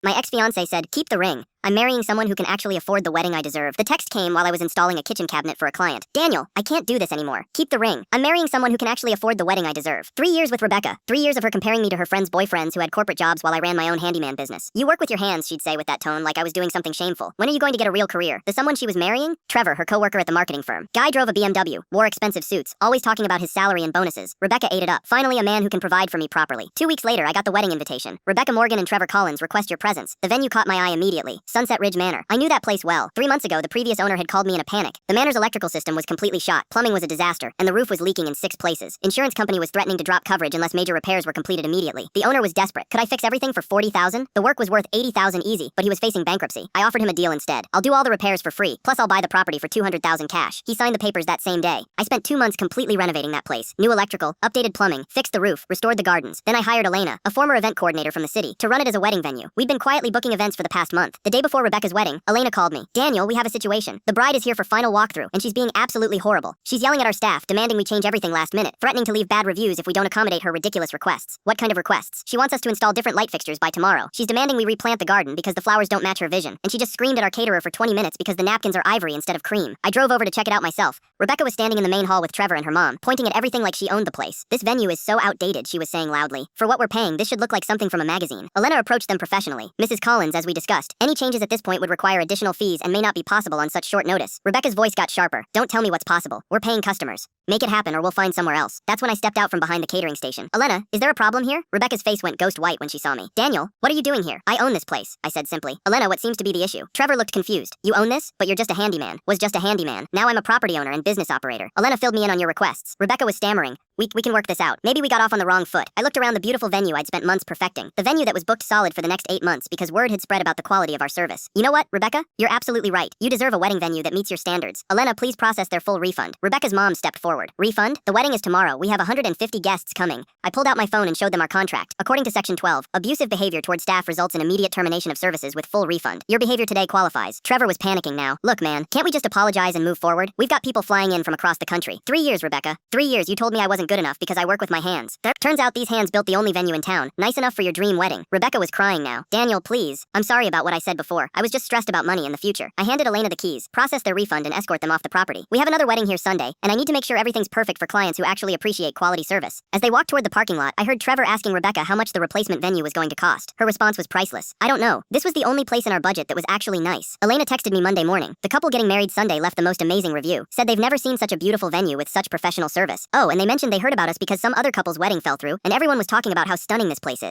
My ex-fiancé said, keep the ring. I'm marrying someone who can actually afford the wedding I deserve. The text came while I was installing a kitchen cabinet for a client. Daniel, I can't do this anymore. Keep the ring. I'm marrying someone who can actually afford the wedding I deserve. 3 years with Rebecca. 3 years of her comparing me to her friends' boyfriends who had corporate jobs while I ran my own handyman business. You work with your hands, she'd say with that tone, like I was doing something shameful. When are you going to get a real career? The someone she was marrying? Trevor, her coworker at the marketing firm. Guy drove a BMW, wore expensive suits, always talking about his salary and bonuses. Rebecca ate it up. Finally, a man who can provide for me properly. 2 weeks later, I got the wedding invitation. Rebecca Morgan and Trevor Collins request your presence. The venue caught my eye immediately. Sunset Ridge Manor. I knew that place well. 3 months ago, the previous owner had called me in a panic. The manor's electrical system was completely shot, plumbing was a disaster, and the roof was leaking in 6 places. Insurance company was threatening to drop coverage unless major repairs were completed immediately. The owner was desperate. Could I fix everything for $40,000? The work was worth $80,000 easy, but he was facing bankruptcy. I offered him a deal instead. I'll do all the repairs for free, plus I'll buy the property for $200,000 cash. He signed the papers that same day. I spent 2 months completely renovating that place. New electrical, updated plumbing, fixed the roof, restored the gardens. Then I hired Elena, a former event coordinator from the city, to run it as a wedding venue. We'd been quietly booking events for the past month. The day before Rebecca's wedding, Elena called me. Daniel, we have a situation. The bride is here for final walkthrough, and she's being absolutely horrible. She's yelling at our staff, demanding we change everything last minute, threatening to leave bad reviews if we don't accommodate her ridiculous requests. What kind of requests? She wants us to install different light fixtures by tomorrow. She's demanding we replant the garden because the flowers don't match her vision, and she just screamed at our caterer for 20 minutes because the napkins are ivory instead of cream. I drove over to check it out myself. Rebecca was standing in the main hall with Trevor and her mom, pointing at everything like she owned the place. This venue is so outdated, she was saying loudly. For what we're paying, this should look like something from a magazine. Elena approached them professionally. Mrs. Collins, as we discussed, any changes at this point would require additional fees and may not be possible on such short notice. Rebecca's voice got sharper. Don't tell me what's possible. We're paying customers. Make it happen or we'll find somewhere else. That's when I stepped out from behind the catering station. Elena, is there a problem here? Rebecca's face went ghost white when she saw me. Daniel, what are you doing here? I own this place, I said simply. Elena, what seems to be the issue? Trevor looked confused. You own this? But you're just a handyman. Was just a handyman. Now I'm a property owner and business operator. Elena filled me in on your requests. Rebecca was stammering. We can work this out. Maybe we got off on the wrong foot. I looked around the beautiful venue I'd spent months perfecting. The venue that was booked solid for the next 8 months because word had spread about the quality of our service. You know what, Rebecca? You're absolutely right. You deserve a wedding venue that meets your standards. Elena, please process their full refund. Rebecca's mom stepped forward. Refund? The wedding is tomorrow. We have 150 guests coming. I pulled out my phone and showed them our contract. According to Section 12, abusive behavior toward staff results in immediate termination of services with full refund. Your behavior today qualifies. Trevor was panicking now. Look, man, can't we just apologize and move forward? We've got people flying in from across the country. 3 years, Rebecca. 3 years. You told me I wasn't good enough because I work with my hands. Turns out these hands built the only venue in town. Nice enough for your dream wedding. Rebecca was crying now. Daniel, please. I'm sorry about what I said before. I was just stressed about money in the future. I handed Elena the keys, processed their refund, and escort them off the property. We have another wedding here Sunday, and I need to make sure everything's perfect for clients who actually appreciate quality service. As they walked toward the parking lot, I heard Trevor asking Rebecca how much the replacement venue was going to cost. Her response was priceless. I don't know. This was the only place in our budget that was actually nice. Elena texted me Monday morning. The couple getting married Sunday left the most amazing review. Said they've never seen such a beautiful venue with such professional service. Oh, and they mentioned they heard about us because some other couple's wedding fell through, and everyone was talking about how stunning this place is.